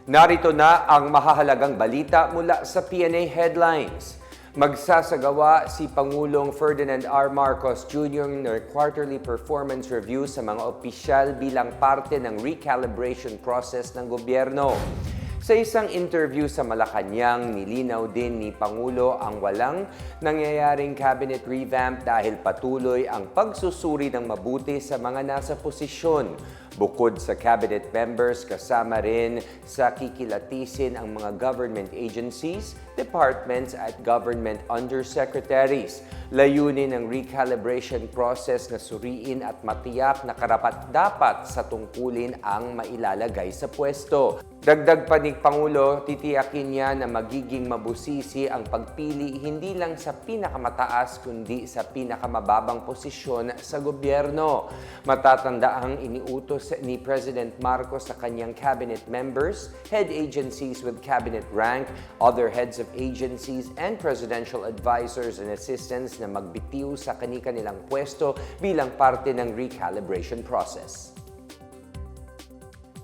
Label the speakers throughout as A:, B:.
A: Narito na ang mahahalagang balita mula sa PNA Headlines. Magsasagawa si Pangulong Ferdinand R. Marcos Jr. ng quarterly performance review sa mga opisyal bilang parte ng recalibration process ng gobyerno. Sa isang interview sa Malacanang, nilinaw din ni Pangulo ang walang nangyayaring cabinet revamp dahil patuloy ang pagsusuri ng mabuti sa mga nasa posisyon. Bukod sa cabinet members, kasama rin sa kikilatisin ang mga government agencies, departments at government undersecretaries. Layunin ng recalibration process na suriin at matiyak na karapat-dapat sa tungkulin ang mailalagay sa pwesto. Dagdag pa ni Pangulo, titiyakin niya na magiging mabusisi ang pagpili hindi lang sa pinakamataas kundi sa pinakamababang posisyon sa gobyerno. Matatandaang iniutos ni President Marcos sa kanyang cabinet members, head agencies with cabinet rank, other heads of agencies, and presidential advisors and assistants na magbitiw sa kani-kanilang pwesto bilang parte ng recalibration process.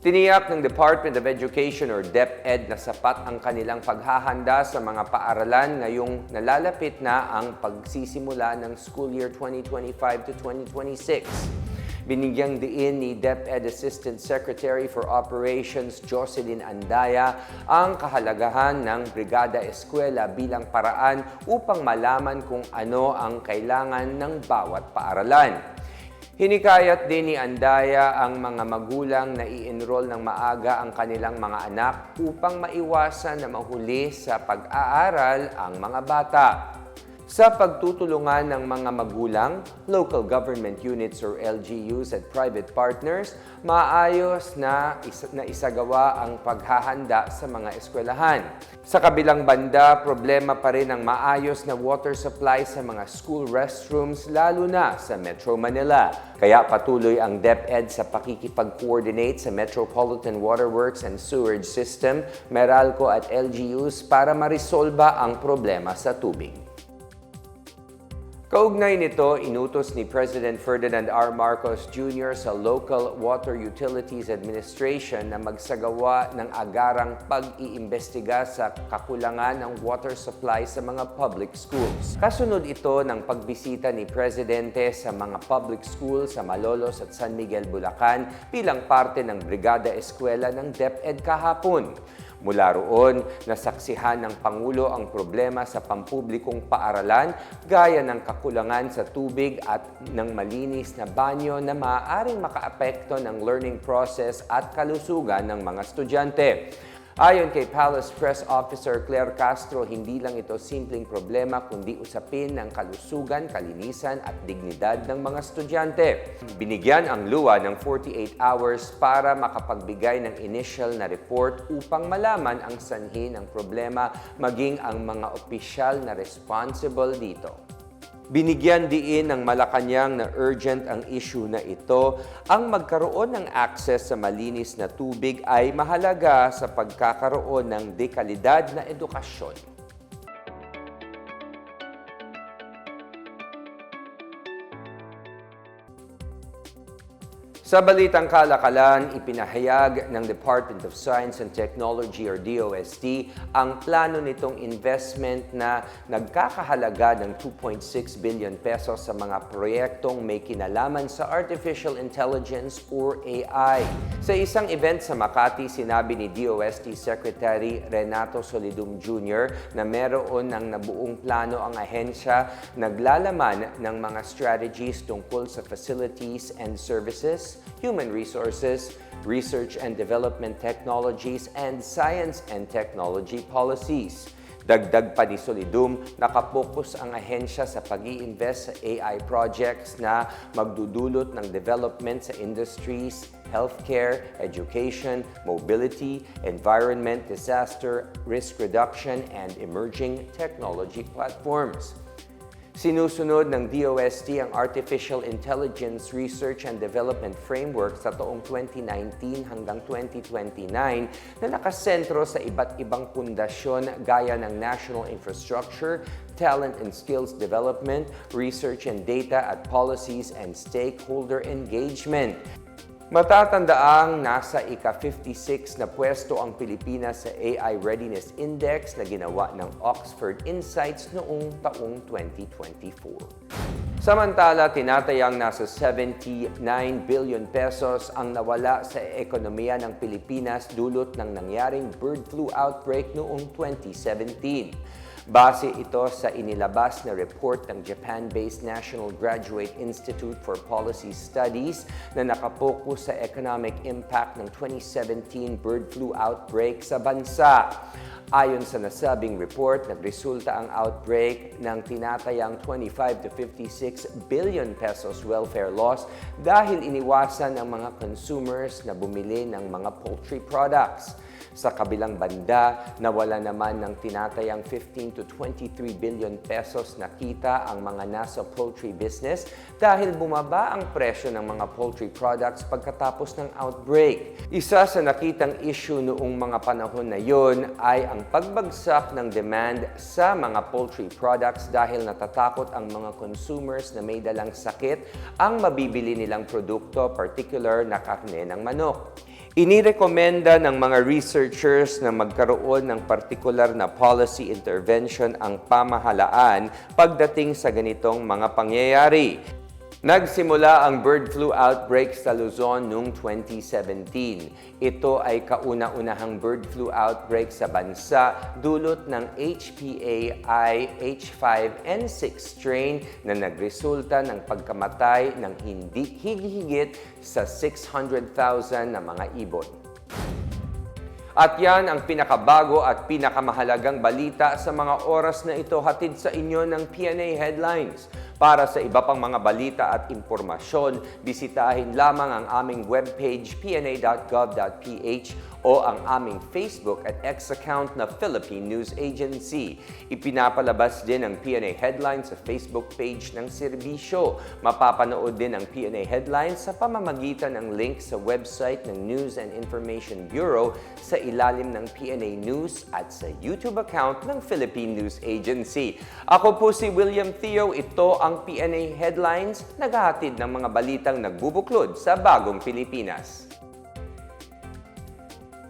A: Tiniyak ng Department of Education or DepEd na sapat ang kanilang paghahanda sa mga paaralan ngayong nalalapit na ang pagsisimula ng school year 2025 to 2026. Binigyang diin ni DepEd Assistant Secretary for Operations Jocelyn Andaya ang kahalagahan ng Brigada Eskwela bilang paraan upang malaman kung ano ang kailangan ng bawat paaralan. Hinikayat din ni Andaya ang mga magulang na i-enroll ng maaga ang kanilang mga anak upang maiwasan na mahuli sa pag-aaral ang mga bata. Sa pagtutulungan ng mga magulang, local government units or LGUs at private partners, maayos na isagawa ang paghahanda sa mga eskwelahan. Sa kabilang banda, problema pa rin ang maayos na water supply sa mga school restrooms lalo na sa Metro Manila. Kaya patuloy ang DepEd sa pakikipag-coordinate sa Metropolitan Waterworks and Sewerage System, Meralco at LGUs para marisolba ang problema sa tubig. Kaugnay nito, inutos ni President Ferdinand R. Marcos Jr. sa Local Water Utilities Administration na magsagawa ng agarang pag-iimbestiga sa kakulangan ng water supply sa mga public schools. Kasunod ito ng pagbisita ni Presidente sa mga public schools sa Malolos at San Miguel, Bulacan bilang parte ng Brigada Eskwela ng DepEd kahapon. Mula roon, nasaksihan ng Pangulo ang problema sa pampublikong paaralan gaya ng kakulangan sa tubig at ng malinis na banyo na maaaring makaapekto ng learning process at kalusugan ng mga estudyante. Ayon kay Palace Press Officer Claire Castro, hindi lang ito simpleng problema kundi usapin ng kalusugan, kalinisan at dignidad ng mga estudyante. Binigyan ang LUA ng 48 hours para makapagbigay ng initial na report upang malaman ang sanhi ng problema maging ang mga opisyal na responsible dito. Binigyan diin ng Malacanang na urgent ang issue na ito. Ang magkaroon ng access sa malinis na tubig ay mahalaga sa pagkakaroon ng dekalidad na edukasyon. Sa balitang kalakalan, ipinahayag ng Department of Science and Technology or DOST ang plano nitong investment na nagkakahalaga ng 2.6 billion pesos sa mga proyektong may kinalaman sa Artificial Intelligence or AI. Sa isang event sa Makati, sinabi ni DOST Secretary Renato Solidum Jr. na meron ng nabuong plano ang ahensya naglalaman ng mga strategies tungkol sa facilities and services, human resources, research and development technologies, and science and technology policies. Dagdag pa ni Solidum, nakapokus ang ahensya sa pag-i-invest sa AI projects na magdudulot ng development sa industries, healthcare, education, mobility, environment, disaster, risk reduction, and emerging technology platforms. Sinusunod ng DOST ang Artificial Intelligence Research and Development Framework sa taong 2019 hanggang 2029 na nakasentro sa iba't ibang pundasyon gaya ng National Infrastructure, Talent and Skills Development, Research and Data at Policies and Stakeholder Engagement. Matatandaang nasa ika-56 na pwesto ang Pilipinas sa AI Readiness Index na ginawa ng Oxford Insights noong taong 2024. Samantala, tinatayang nasa 79 billion pesos ang nawala sa ekonomiya ng Pilipinas dulot ng nangyaring bird flu outbreak noong 2017. Base ito sa inilabas na report ng Japan-based National Graduate Institute for Policy Studies na nakapokus sa economic impact ng 2017 bird flu outbreak sa bansa. Ayon sa nasabing report, nagresulta ang outbreak ng tinatayang 25 to 56 billion pesos welfare loss dahil iniwasan ng mga consumers na bumili ng mga poultry products. Sa kabilang banda, nawala naman ng tinatayang 15 to 23 billion pesos na kita ang mga nasa poultry business dahil bumaba ang presyo ng mga poultry products pagkatapos ng outbreak. Isa sa nakitang issue noong mga panahon na yon ay ang pagbagsak ng demand sa mga poultry products dahil natatakot ang mga consumers na may dalang sakit ang mabibili nilang produkto, particular na karne ng manok. Inirekomenda ng mga researchers na magkaroon ng partikular na policy intervention ang pamahalaan pagdating sa ganitong mga pangyayari. Nagsimula ang bird flu outbreak sa Luzon noong 2017. Ito ay kauna-unahang bird flu outbreak sa bansa dulot ng HPAI H5N6 strain na nagresulta ng pagkamatay ng hindi higit sa 600,000 na mga ibon. At yan ang pinakabago at pinakamahalagang balita sa mga oras na ito, hatid sa inyo ng PNA Headlines. Para sa iba pang mga balita at impormasyon, bisitahin lamang ang aming webpage pna.gov.ph o ang aming Facebook at X account na Philippine News Agency. Ipinapalabas din ang PNA Headlines sa Facebook page ng serbisyo. Mapapanood din ang PNA Headlines sa pamamagitan ng link sa website ng News and Information Bureau sa ilalim ng PNA News at sa YouTube account ng Philippine News Agency. Ako po si William Theo. Ito ang PNA Headlines, naghahatid ng mga balitang nagbubuklod sa bagong Pilipinas.